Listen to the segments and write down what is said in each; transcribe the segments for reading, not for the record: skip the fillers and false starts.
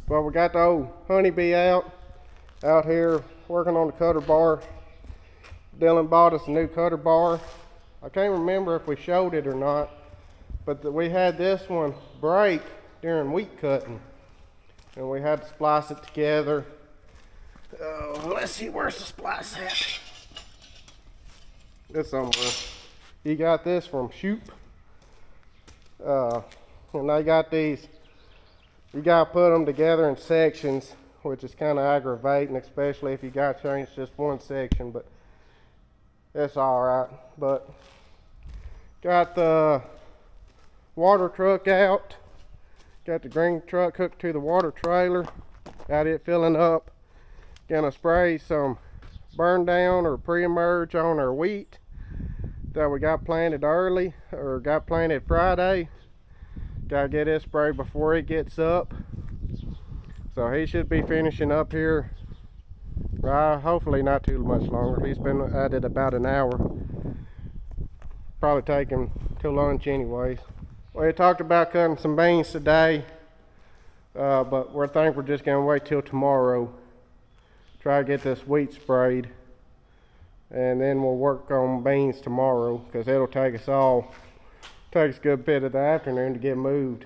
Well, we got the old Honey Bee out here working on the cutter bar. Dylan bought us a new cutter bar. I can't remember if we showed it or not, but we had this one break during wheat cutting, and we had to splice it together. Let's see, where's the splice at? It's somewhere. You got this from Shoop. And they got these, you got to put them together in sections, which is kind of aggravating, especially if you got to change just one section, but it's all right. But got the water truck out, got the green truck hooked to the water trailer, got it filling up. Gonna spray some burn down or pre-emerge on our wheat that we got planted early, or got planted Friday. Gotta get it sprayed before it gets up. So he should be finishing up here, hopefully not too much longer. He's been at it about an hour. Probably take him till lunch anyways. We talked about cutting some beans today, but we think we're just gonna wait till tomorrow. Try to get this wheat sprayed, and then we'll work on beans tomorrow, because it'll take us a good bit of the afternoon to get moved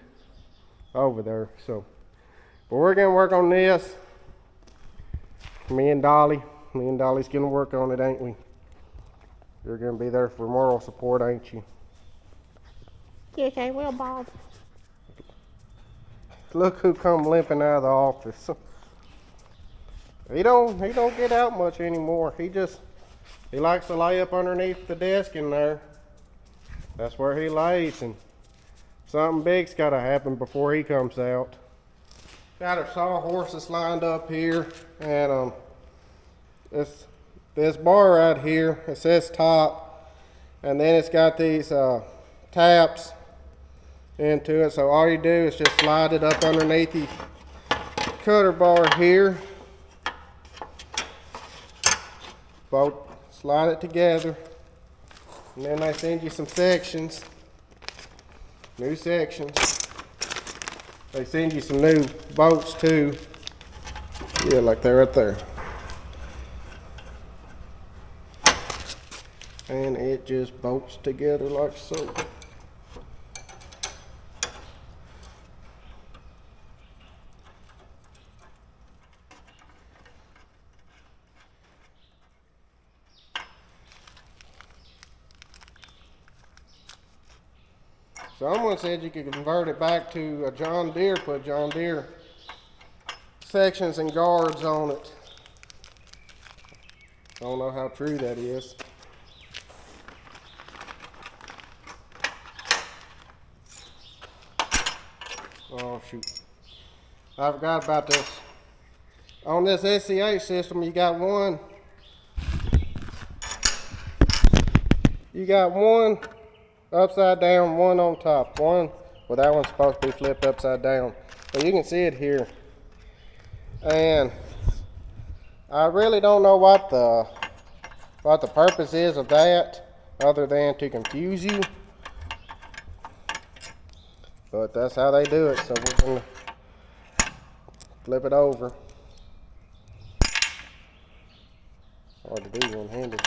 over there. So, but we're gonna work on this. Me and Dolly's gonna work on it, ain't we? You're gonna be there for moral support, ain't you? Yes, I will, Bob. Look who come limping out of the office. He don't get out much anymore. He likes to lay up underneath the desk in there. That's where he lays, and something big's gotta happen before he comes out. Got our sawhorses lined up here, and this bar right here, it says top, and then it's got these taps into it. So all you do is just slide it up underneath the cutter bar here. Both slide it together, and then they send you some sections, new sections. They send you some new bolts too. Yeah, like they're right there. And it just bolts together like so. Someone said you could convert it back to a John Deere, put John Deere sections and guards on it. I don't know how true that is. Oh shoot, I forgot about this. On this SCH system, you got one upside down, one on top. Well, that one's supposed to be flipped upside down, but you can see it here. And I really don't know what the purpose is of that, other than to confuse you. But that's how they do it, so we're gonna flip it over. Hard to do one-handed.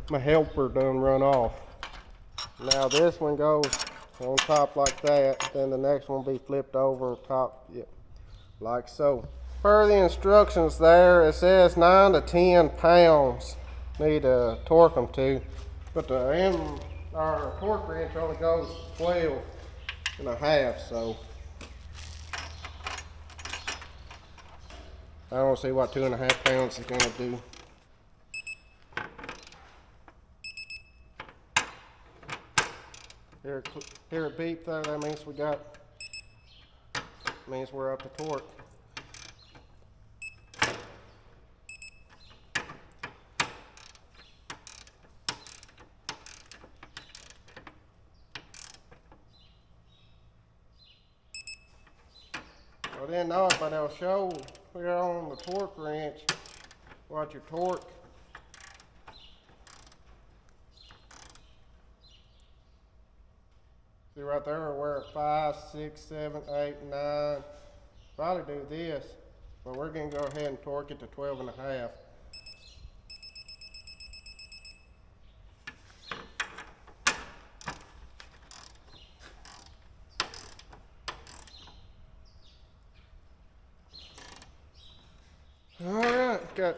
My helper done run off. Now this one goes on top like that, then the next one will be flipped over top, yep, like so. Per the instructions there, it says 9 to 10 pounds need to torque them to, but our torque wrench only goes 12 and a half, so I don't see what 2.5 pounds is gonna do. Hear it beep there, that means we're up to torque. I didn't know it, but it'll show here on the torque wrench what your torque See right there, we're at 5, 6, 7, 8, 9. Probably do this, but we're gonna go ahead and torque it to 12.5. Alright, got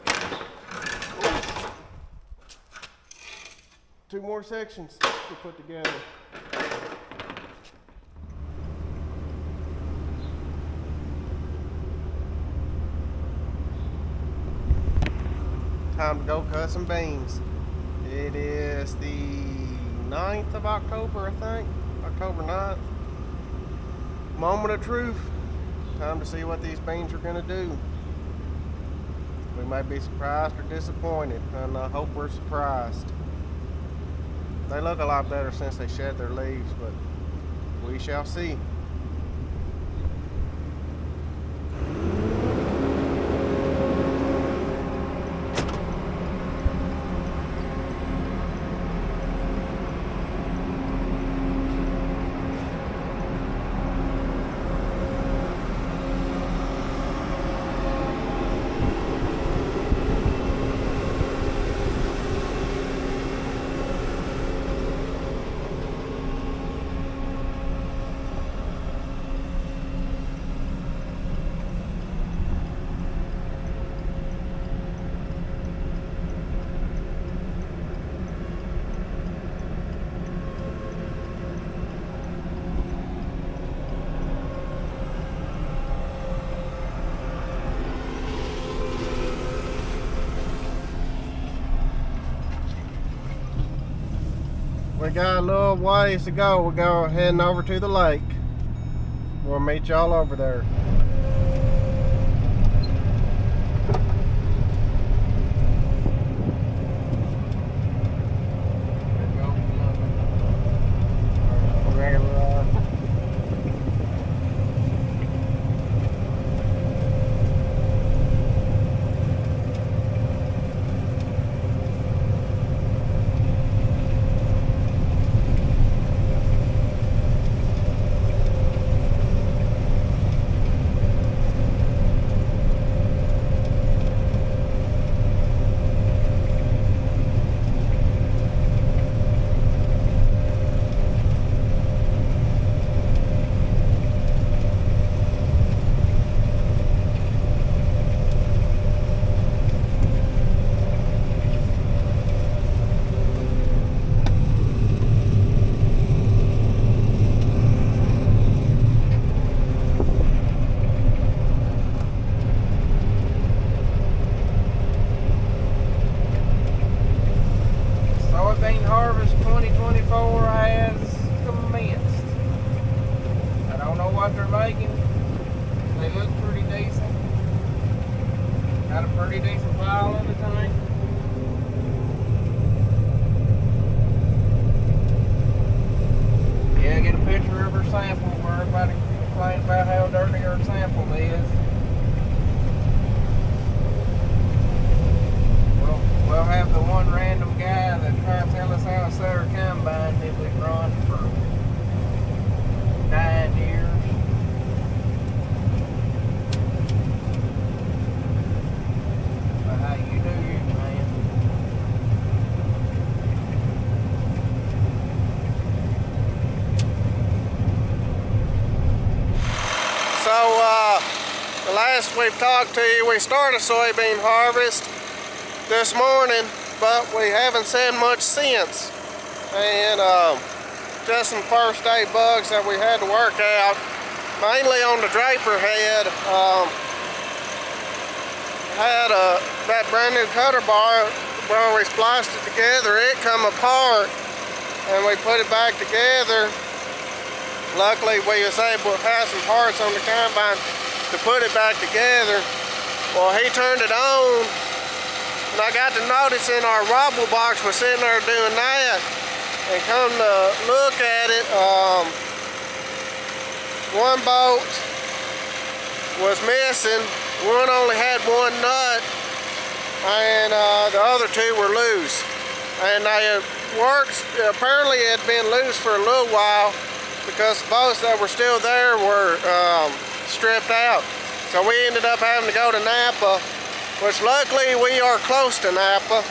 2 more sections to put together. Time to go cut some beans. It is the 9th of October, I think. October 9th. Moment of truth. Time to see what these beans are gonna do. We may be surprised or disappointed, and I hope we're surprised. They look a lot better since they shed their leaves, but we shall see. We got a little ways to go. We're going heading over to the lake. We'll meet y'all over there. Soybean harvest 2024 has commenced. I don't know what they're making. They look pretty decent. Got a pretty decent pile in the tank. Yeah, get a picture of her sample where everybody complains about how dirty her sample is. We'll have the one random guy that tries to tell us how to set our combine that we've run for 9 years. But how you do you, man? So, the last we've talked to you, we started soybean harvest this morning, but we haven't seen much since. And just some first day bugs that we had to work out, mainly on the draper head. Had that brand new cutter bar where we spliced it together, it come apart, and we put it back together. Luckily we was able to have some parts on the combine to put it back together. Well, he turned it on, and I got to noticing our wobble box was sitting there doing that, and come to look at it, one bolt was missing, one only had one nut, and the other two were loose. And they worked, apparently it had been loose for a little while, because the boats that were still there were stripped out. So we ended up having to go to Napa, which luckily we are close to Napa,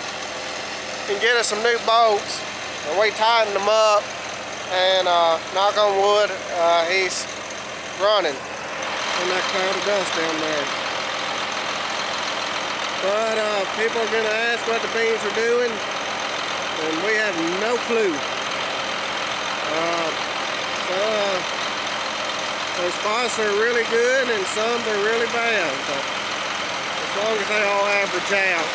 and get us some new boats. And we tightened them up, and knock on wood, he's running in that cloud of dust down there. But people are going to ask what the beans are doing, and we have no clue. Some spots are really good and some are really bad, but as long as they all average out.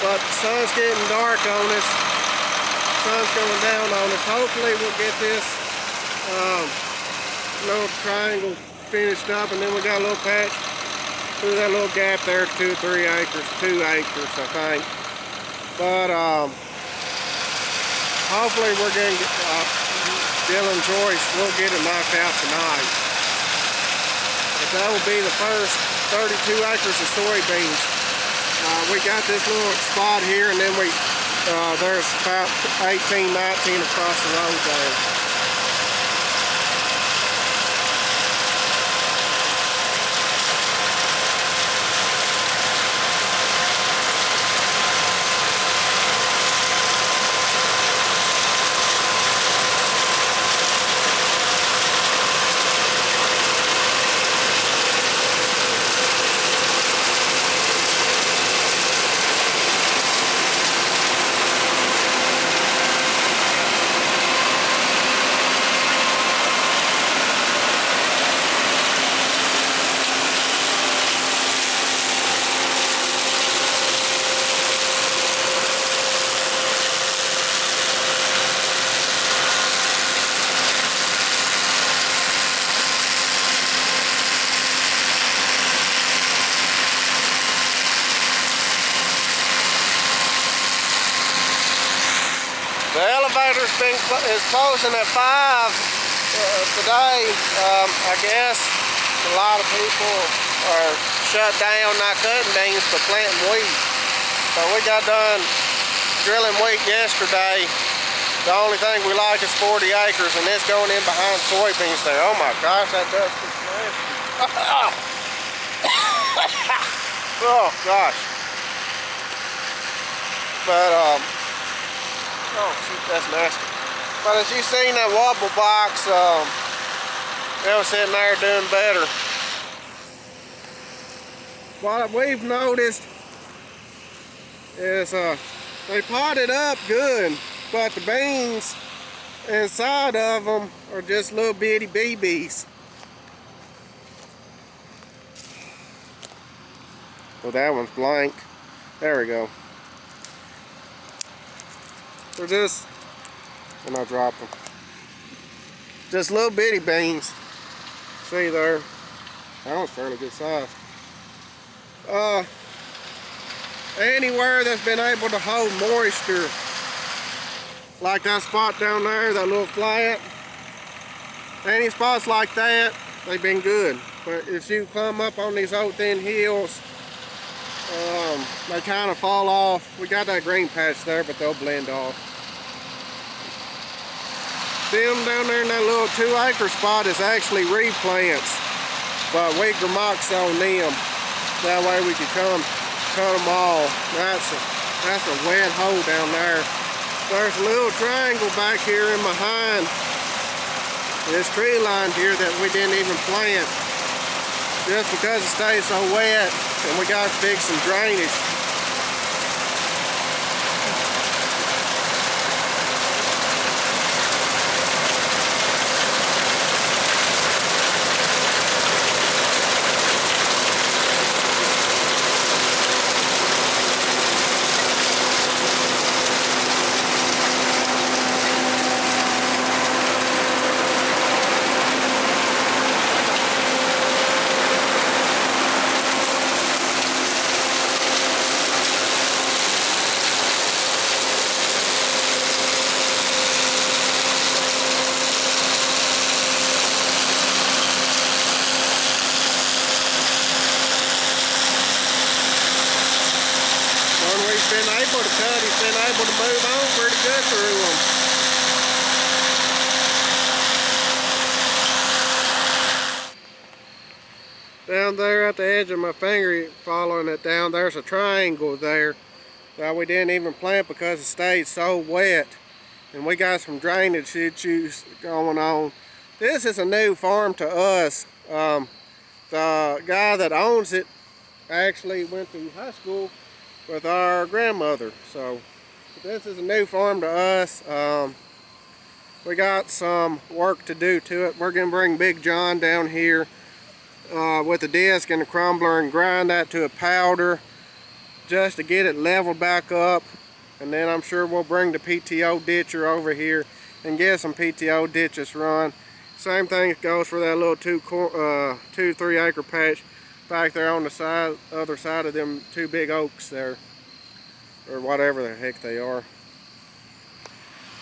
But the sun's getting dark on us. The sun's going down on us. Hopefully we'll get this little triangle finished up, and then we got a little patch through that little gap there, 2 or 3 acres, 2 acres I think. But hopefully we're going to get Dylan Joyce, we'll get it knocked out tonight. But that will be the first 32 acres of soybeans. We got this little spot here, and then there's about 18, 19 across the road there. The elevator is closing at 5 today. I guess a lot of people are shut down, not cutting beans, but planting wheat. So we got done drilling wheat yesterday. The only thing we like is 40 acres, and it's going in behind soybeans there. Oh my gosh, that dust is nasty. Oh gosh. But oh shoot, that's nasty. But as you seen that wobble box, they was sitting there doing better. What we've noticed is they potted up good, but the beans inside of them are just little bitty BBs. Well, that one's blank. There we go. They're just, and I dropped them. Just little bitty beans. See there? That one's fairly good size. Anywhere that's been able to hold moisture, like that spot down there, that little flat, any spots like that, they've been good. But if you come up on these old thin hills, they kind of fall off. We got that green patch there, but they'll blend off. Them down there in that little 2-acre spot is actually replants, but we gramox on them. That way we can come cut them all. That's a wet hole down there. There's a little triangle back here in behind this tree line here that we didn't even plant, just because it stays so wet, and we got to fix some drainage. He's been able to cut, he's been able to move on pretty good through them. down there at the edge of my finger, following it down, there's a triangle there that we didn't even plant because it stayed so wet. And we got some drainage issues going on. This is a new farm to us. The guy that owns it actually went to high school with our grandmother. So this is a new farm to us. We got some work to do to it. We're going to bring Big John down here with a disc and a crumbler and grind that to a powder just to get it leveled back up. And then I'm sure we'll bring the PTO ditcher over here and get some PTO ditches run. Same thing goes for that little 2-3 acre patch back there on the side, other side of them 2 big oaks there, or whatever the heck they are.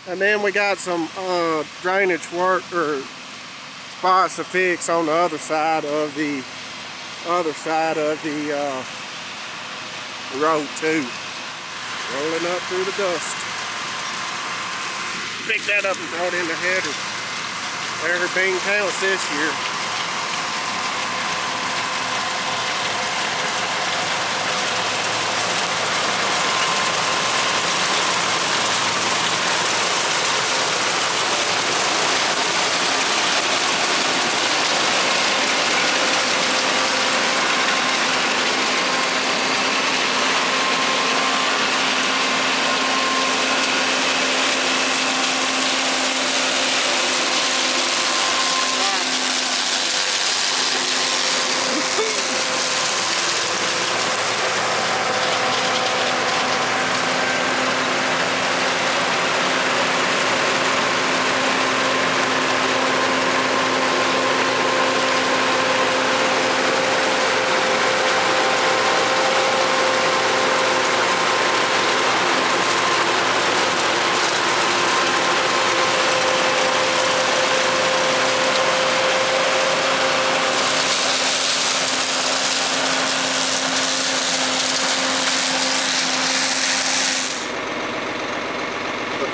And then we got some drainage work or spots to fix on the other side of the road too. Rolling up through the dust. Pick that up and throw it in the header. There's her bean counts this year.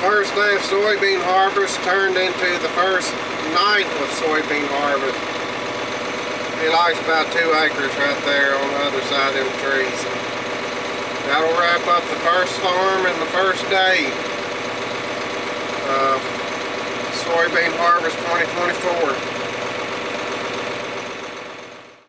First day of soybean harvest turned into the first night of soybean harvest. He likes about 2 acres right there on the other side of them trees. That'll wrap up the first farm and the first day of soybean harvest 2024.